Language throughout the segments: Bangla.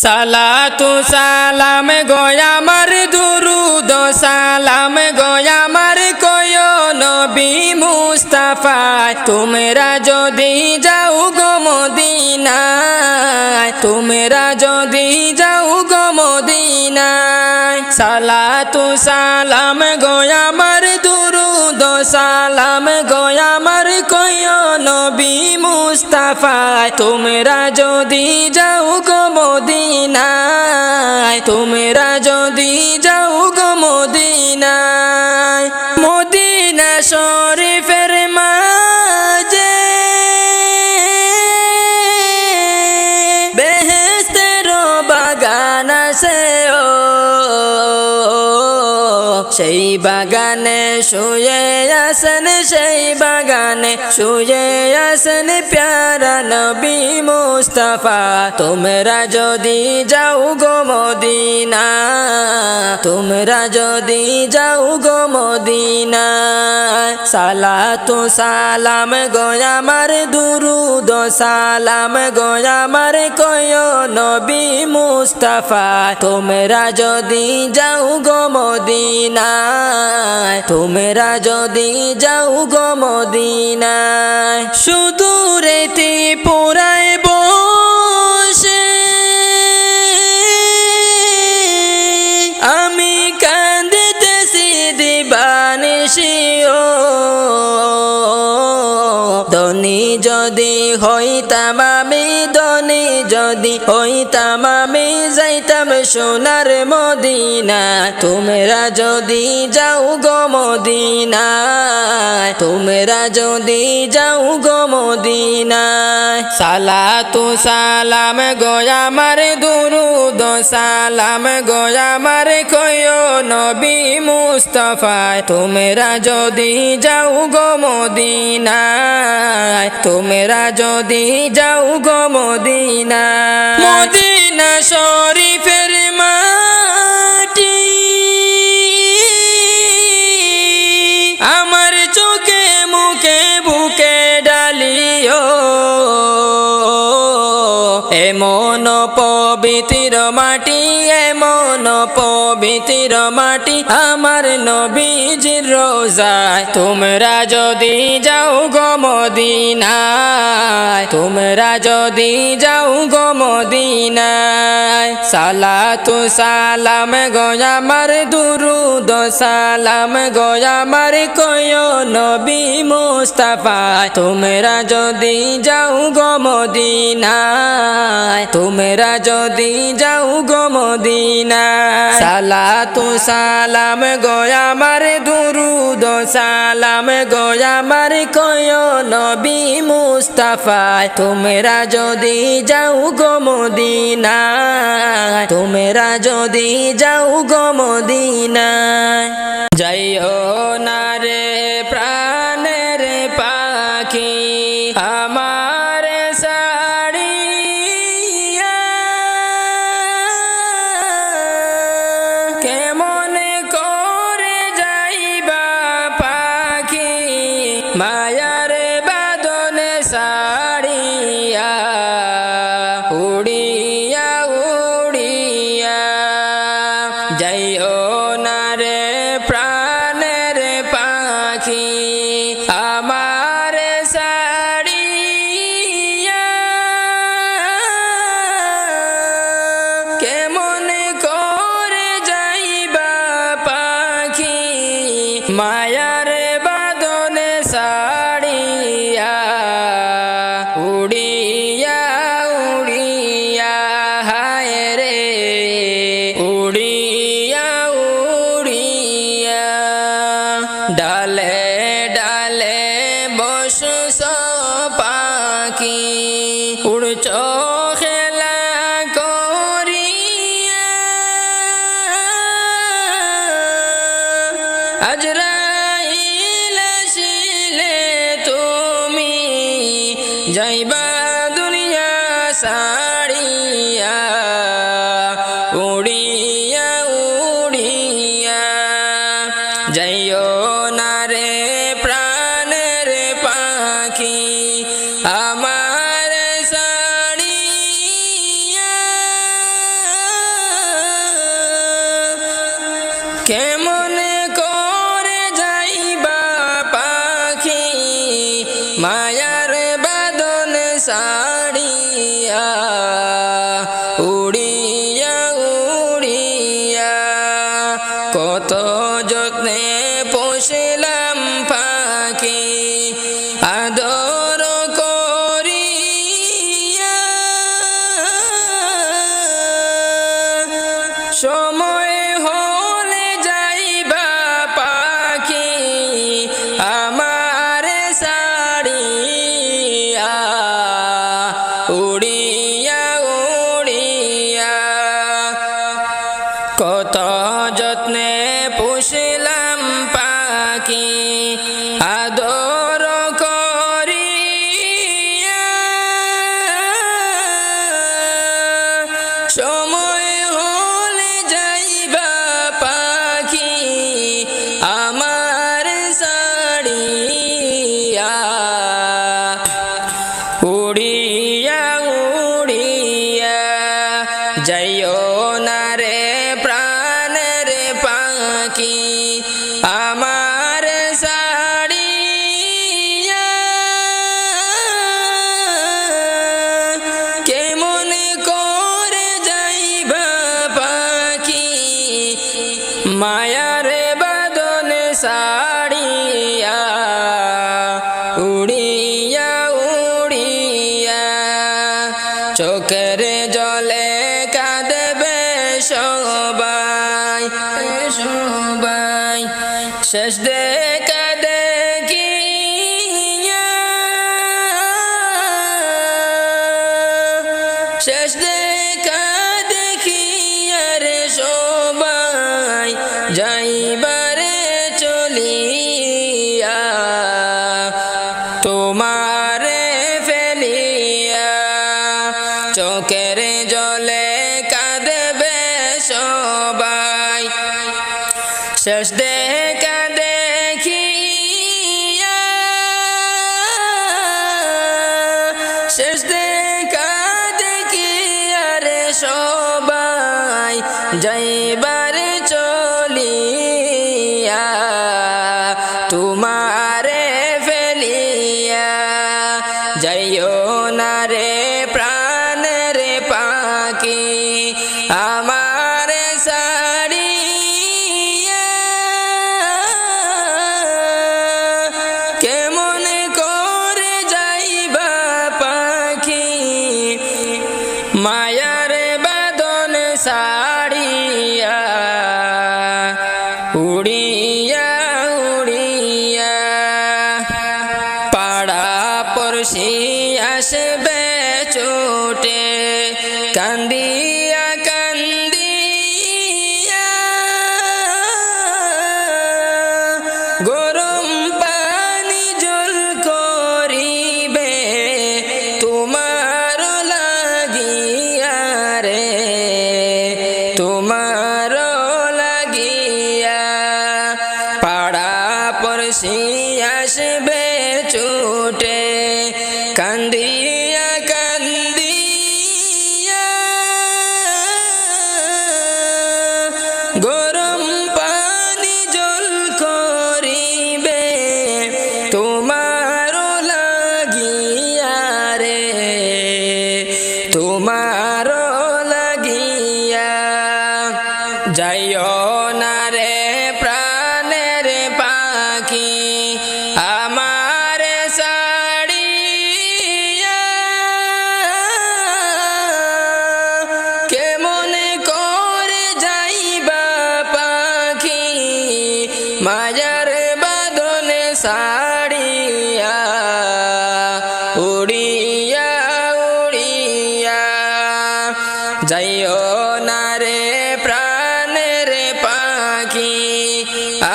সালাতু সালাম গোয়ামার দুরুদ সালাম গোয়ামার কয় নবী মুস্তাফায় তোমরা যদি যাও গো মদিনায় তোমরা যদি যাও গো মদিনায় সালাতু সালাম গোয়ামার দুরুদ সালাম গোয়ামার কয় নবী মুস্তাফায় তোমরা যদি যাও গো মদিনায় তোমরা যদি যাও গো মদিনায় মদিনা শরীফের মাঝে বেহেশতের বাগান আছে সেই বাগানে শুয়ে আছেন সেই বাগানে শুয়ে আছেন প্যারা নবী মুস্তাফা তোমরা যদি যাও গো মদিনা তোমরা যদি যাও গো মদিনা সালাতু সালাম গোয়ামার দুরুদ সালাম গোয়ামার কয় নবী মুস্তাফা তোমরা যদি যাও গো মদিনা তোমরা যদি যাও গো মদিনায় সুদূরে ত্রিপুরায় বসে আমি কাঁদিতেছি দিবানিশি ধনী যদি হইতাম আমি ধনী যদি হইতাম আমি যাইতাম সোনার মদিনা তোমরা যদি যাও গো মদিনা তোমরা যদি যাও গো মদিনা সালাতু সালাম গোয়ামার দুরুদ সালাম গোয়ামার কয় নবী মুস্তাফা তোমরা যদি যাও গো মদিনা তোমরা যদি যাও গো মদিনা মদিনা শরীফের মাটি আমার চোখে মুখে বুকে ডালিও এমন পবিত্র মাটি এমন পবিত্র মাটি আমার নবীজির রোজায় তোমরা যদি যাও গো মদিনায় তোমরা যদি যাও গো মদিনায় সালাতু সালাম গোয়ামার দুরুদ সালাম গোয়ামার কয় নবী মুস্তাফা তোমরা যদি যাও গো মদিনায় তোমরা যদি যাও গো মদিনায় সালাতু সালাম গোয়ামার দুরুদ সালাম গোয়ামার কয় নবী মুস্তাফা তোমরা যদি যাও গো মদিনায় তোমরা যদি যাও গো মদিনায় যাইও না রে প্রাণের পাখি আমার সাড়িয়া কেমন করে যাইবা পাখি মায়ার বাদনে সাড়িয়া উড়িয়া উড়িয়া যাইও না রে প্রাণের পাখি আমার সাড়িয়া কেমন করে যাইবা পাখি মায়ার বাদনে সাড়িয়া উড়িয়া উড়িয়া হায় রে উড়িয়া উড়িয়া ডালে ডালে বসছ পাখি উড়ছ খেলা করিয়া কেমন করে যাইবা পাখি মায়ার বাদন সাড়িয়া উড়িয়া উড়িয়া কত যত্নে পোষলাম পাখি আদর করিয়া সময় হলে যাইবা পাখি আমার সাড়িয়া উড়িয়া উড়িয়া কত যত্নে পুষলাম পাখি আদর করিয়া সময় হলে যাইবা পাখি আমার সাড়িয়া উড়িয়া উড়িয়া যাইও না রে প্রাণের পাখি আমার সাড়িয়া কেমন করে যাইবা পাখি মায়ার বাদন সাড়িয়া উড়িয়া উড়িয়া চোখের জলে কাঁদবে সবাই সবাই শেষ দেখা দেখিয়া শেষ দেখা দেখিয়া রে সবাই যাইবারে চলিয়া তোমারে ফেলিয়া চোখের জলে কাঁদবে সবাই শেষ দেখা দেখিয়া শেষ দেখা দেখিয়া রে সবাই যাইবারে চলিয়া তোমারে ফেলিয়া যাইও না রে প্রাণের পাখি আমার সাড়িয়া কেমন করে যাইবা পাখি মায়ার বাদন সাড়িয়া উড়িয়া উড়িয়া পাড়া পড়শি আসবে ছুটে কান্দিয়া কান্দিয়া গরম পানি জল করিবে তোমার লাগিয়া রে তোমার লাগিয়া পাড়া পড়শি আসবে ছুটে কান্দিয়া কান্দিয়া গরম পানি জল করিবে তোমার লাগিয়া রে তোমার লাগিয়া যাইও না রে প্রাণের পাখি আমার সাড়িয়া কেমন করে যাইবা পাখি মায়ার বাদন সাড়িয়া উড়িয়া উড়িয়া যাইও না রে প্রাণের পাখি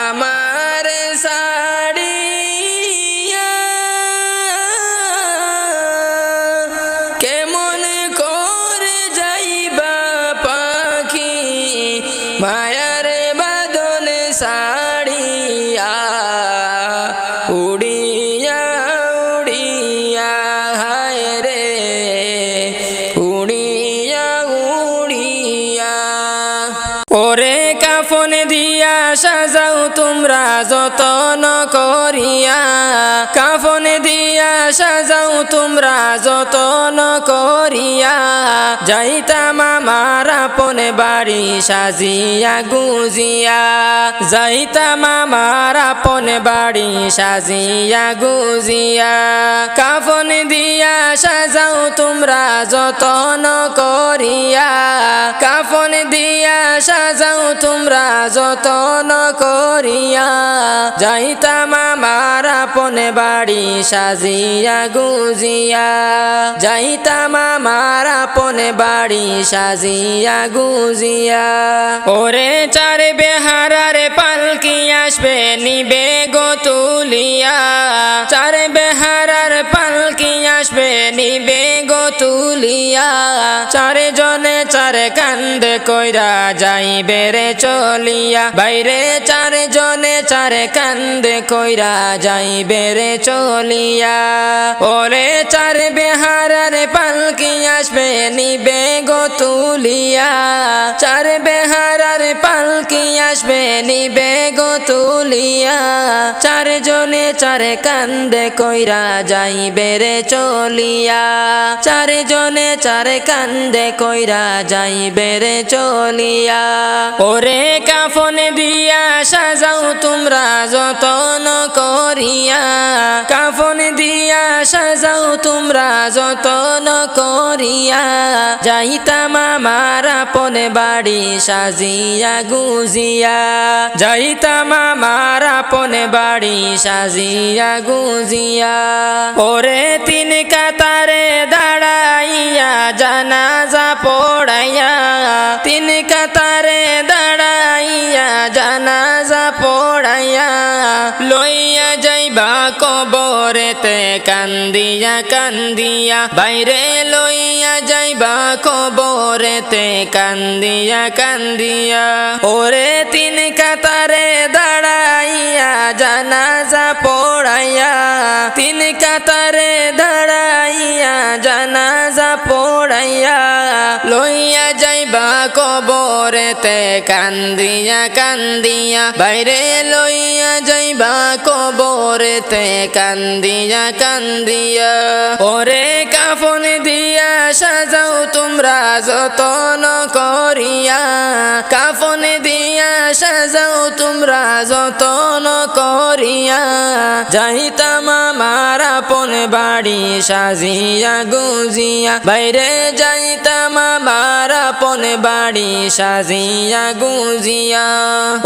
আমার সাড়িয়া কেমন করে যাইবা পাখি মায়ার বাদন সাড়িয়া উড়িয়া উড়িয়া হায় রে উড়িয়া উড়িয়া ওরে কাফন দিয়া সাজাও তোমরা যতন করিয়া কাফন দিয়া সাজাও তোমরা যতন করিয়া যাইতাম আমার আপন বাড়ি সাজিয়া গুজিয়া যাইতাম আমার আপন বাড়ি সাজিয়া গুজিয়া কাফন দিয়া সাজাও তোমরা যতন করিয়া কাফন দিয়া সাজাও তোমরা যতন করিয়া যাইতাম আমার আপন বাড়ি সাজিয়া গুজিয়া যাইতাম আমার আপন বাড়ি সাজিয়া গুজিয়া ওরে চার বেহারার পালকি আসবে নিবে গো তুলিয়া চার বেহারার পালকি আসবে নিবে গো তুলিয়া চারে জনে চার কান্দে কইরা যাইবে রে চলিয়া বাইরে চার জনে চার কান্দে কইরা যাইবে রে চলিয়া ওরে চার বেহারার পালকি আসবে নিবে গো তুলিয়া চার বেহারার পালকি আসবে নিবে গো তুলিয়া চার জনে চার কান্দে কইরা যাইবে রে চলিয়া চার জনে চার কান্দে কইরা যাইবে রে চলিয়া ওরে কাফন দিয়া সাজাও তোমরা যতন করিয়া কাফন দিয়া সাজাও তোমরা যতন করিয়া যাইতাম আমার আপন বাড়ি সাজিয়া গুজিয়া যাইতাম আমার আপন বাড়ি সাজিয়া গুজিয়া ওরে তিন কাতারে দাঁড়াইয়া জানাজা পড়াইয়া তিন কাতারে দাঁড়াইয়া জানাজা পড়াইয়া লইয়া যাইবা কবরেতে কান্দিয়া কান্দিয়া বাইরে লইয়া যাইবা কবরেতে কান্দিয়া কান্দিয়া ওরে তিন কাতারে দাঁড়াইয়া জানাজা পড়াইয়া তিন কাতারে দাঁড়াইয়া জানাজা পড়াইয়া লইয়া যাইবা কবরেতে কান্দিয়া কান্দিয়া বাইরে লইয়া যাইবা কবরেতে কান্দিয়া কান্দিয়া ওরে কাফন দিয়া সাজাও তোমরা যতন করিয়া কাফন দিয়া সাজাও তোমরা যতন করিয়া যাইতাম আমার আপন বাড়ি সাজিয়া গুজিয়া বাইরে যাইতাম আমার আপন বাড়ি সাজিয়া গুজিয়া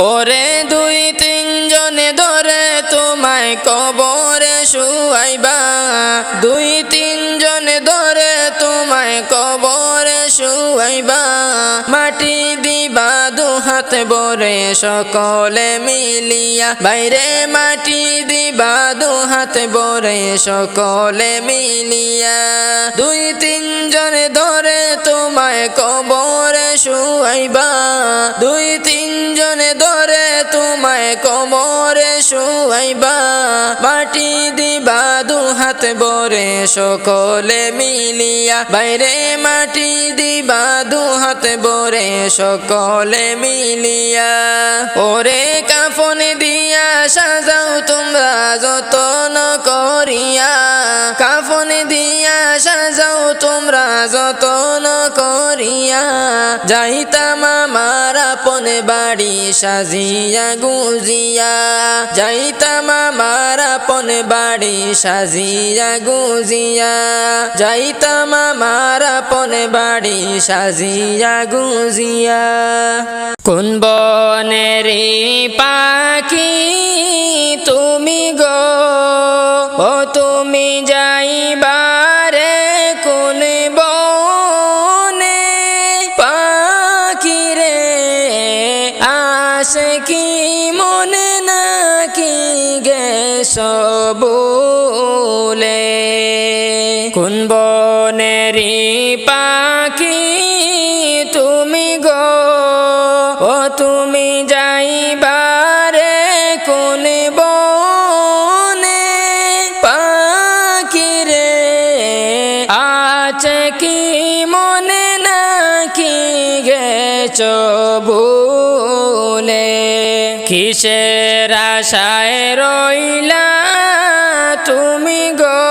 ওরে দুই তিন জনে ধরে তোমায় কবরে শুয়াইবা দুই তিন জনে ধরে তোমায় কবরে শুয়াইবা মাটি দিবা দু হাত ভরে সকলে মিলিয়া বাইরে মাটি দিবা দু হাত ভরে সকলে মিলিয়া দুই তিন জনে ধরে তোমায় কবরে শুয়াইবা দুই তিন জনে ধরে তোমায় কবরে শুয়াইবা মাটি দিবা দু হাত ভরে সকলে মিলিয়া বাইরে মাটি দিবা দু হাত ভরে সকলে মিলিয়া ওরে কাফন দিয়া সাজাও তোমরা যতন করিয়া কাফন দিয়া সাজাও তোমরা যতন করিয়া যাইতাম আমার আপন বাড়ি সাজিয়া গুজিয়া যাইতাম আমার আপন বাড়ি সাজিয়া গুজিয়া যাইতাম আমার আপন বাড়ি সাজিয়া গুজিয়া কোন বনের পাখি তুমি গো ও তুমি যাইবারে কোন বনে পাখি রে আসে কি মনে নাকি গেছো বলে কোন বনের পাখি তুমি গো ও তুমি যাইবারে কোন বনে পাখি রে আছে কি মনে নাকি গেছো ভুলে কিসের আশায় রইলা তুমি গো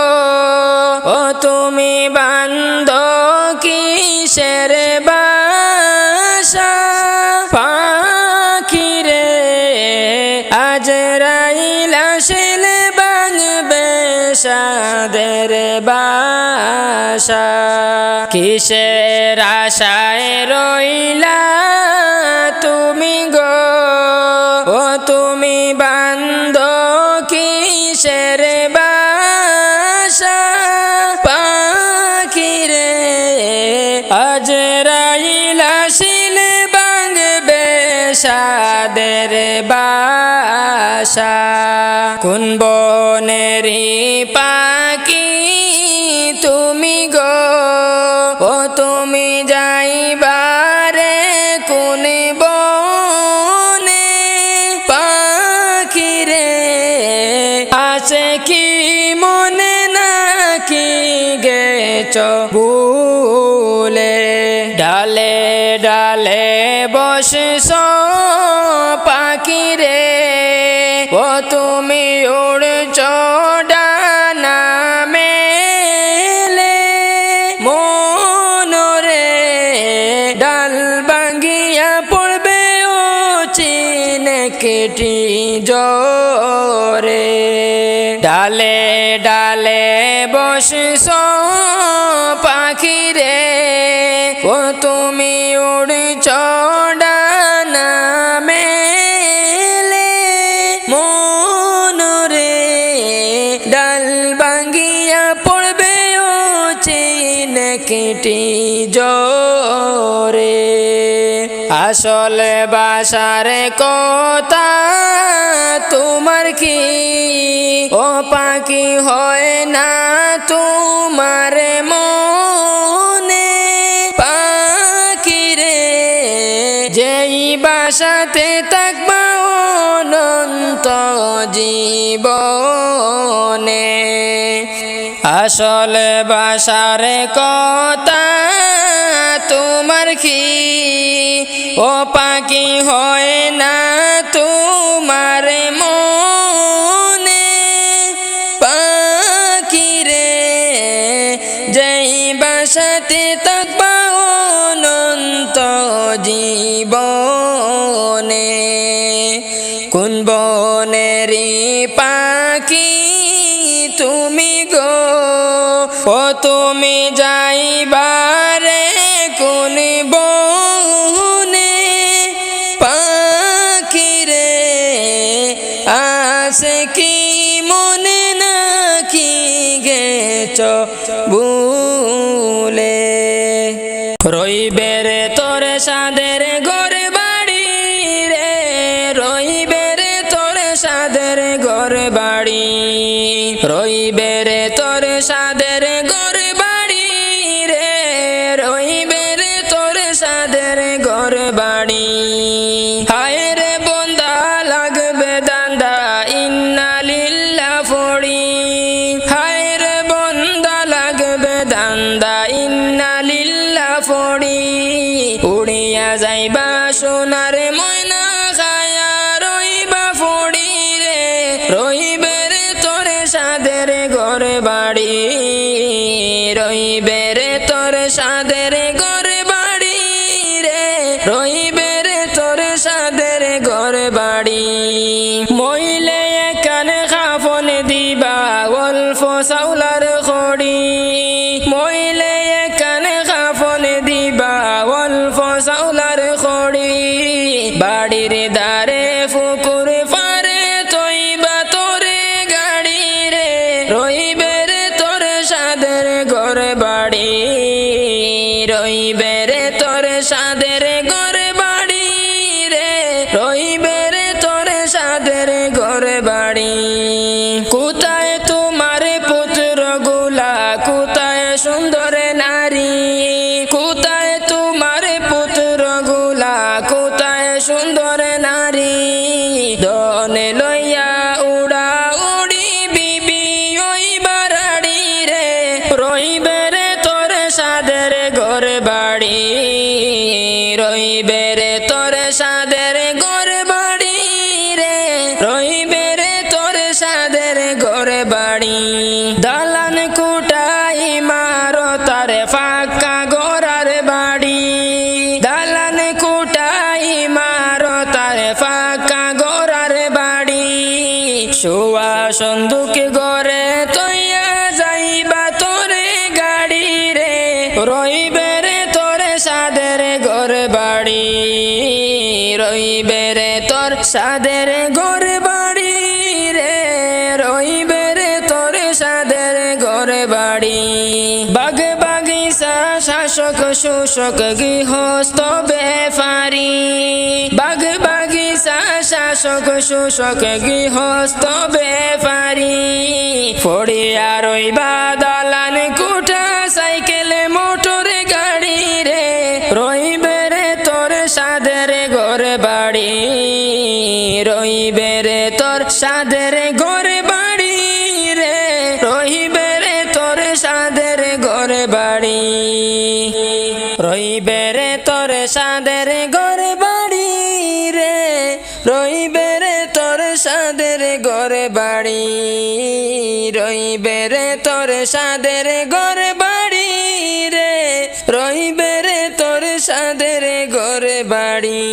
ও তুমি বান্দ কিসের বাসা পাখিরে আজরাইল আসলে ভাঙবে সাদের বাসা কিসের আশায় রইলা তুমি গো ও তুমি বান্দ কিসের বাসা পাখিরে আজরাইল আসলে ভাঙবে সাদের বাসা কোন বনেরি পাখি তুমি গো ও তুমি যাইবারে কোন বনে পাখিরে আছে কি মনে নাকি গেছ ভুলে ডালে ডালে বসেছ পাখিরে ও তুমি উড়ছ ডানা মেলে মনরে ডাল ভাঙ্গিয়া পড়বে ও চিনে কেটি জরে ডালে ডালে বসেছ পাখিরে ও তুমি উড়ছ ডানা মেলে মনরে ডাল ভাঙ্গিয়া পড়বে ও চিনে কেটি জরে আসলে বাসার কথা তোমার কি ও পাখি হয় না তোমার মনে পাখিরে যেই বাসাতে থাকবা অনন্ত জীবনে আসলে বাসার কথা তোমার কি ও পাখি হয় না তোমার মনে পাখিরে যেই বাসাতে থাকবা অনন্ত জীবনে কোন বনেরি পাখি তুমি গো ও তুমি যাইবারে কোন বনে পাখিরে আছে কি মনে নাকি গেছ ভুলে রইবে রে তোর সাদের ঘর বাড়ি রে রইবে রে তোর সাদের ঘর বাড়ি রইবে রে তোর সাদের ঘর বাড়ি রে রইবে রে তোর সাদের ঘর বাড়ি হায় রে বন্দা লাগবে দান্দা ইন্না লিল্লাহ ফড়ি হায় রে বন্দা লাগবে দান্দা ইন্না লিল্লাহ ফড়ি উড়িয়া যাইবা সোনার ময়না খায়া রইবা ফড়ি রে রইবে রে তোর সাদের ঘর বাড়ি রইবে রে তোর সাদের ঘর বাড়ি রে রইবে রে তোর সাদের ঘর বাড়ি মইলে কানে খাফন দিবা অল্প চাউলার খড়ি মইলে কানে খাফন দিবা অল্প চাউলার খড়ি বাড়ির দ্বারে ফুকুর পারে তৈবা তোরে গাড়ি রে রইবে রে তোর সাদের ঘর বাড়ি রইবে রে তোর সাদের ঘর বাড়ি রে রইবে রে তোর সাদের ঘর বাড়ি কোথায় তোমার পুত্র গুলা কোথায় সুন্দর নারী কোথায় তোমার পুত্র গুলা কোথায় সুন্দর নারী দনে লইয়া উড়া উড়ি বিবি ওই বাড়ি রে রইবে রে তোর সাদের ঘর বাড়ি রইবে রে তোর সাদের ঘর দালান কোঠায় ইমারত আর ফাঁকা ঘোড়ার বাড়ি, দালান কোঠায় ইমারত আর ফাঁকা ঘোড়ার বাড়ি, শোয়া সন্দুক ঘরে তৈয়া যাইবা তোরে গাড়ি রে, রইবে রে তোর সাদের ঘর বাড়ি, রইবে রে তোর সাদের ঘর বাড়ি রে, রইবে রে তোর সাদের ঘর বাড়ি। বাগ বাগিচা শাসক শোষক গৃহস্থ বেফারি, বাগ বাগিচা শাসক শোষক গৃহস্থ বেফারি, পড়িয়া রইবা দালান কোঠা সাইকেল মোটর গাড়ি রে, রইবে রে তোর সাদের ঘর বাড়ি, রইবে রে তোর সাদের ঘর বাড়ি রে, রইবে রে তোর সাদের ঘর বাড়ি, রইবে রে তোর সাদের ঘর বাড়ি রে, রইবে রে তোর সাদের ঘর বাড়ি, রইবে রে তোর সাদের ঘর বাড়ি রে, রইবে রে তোর সাদের ঘর বাড়ি।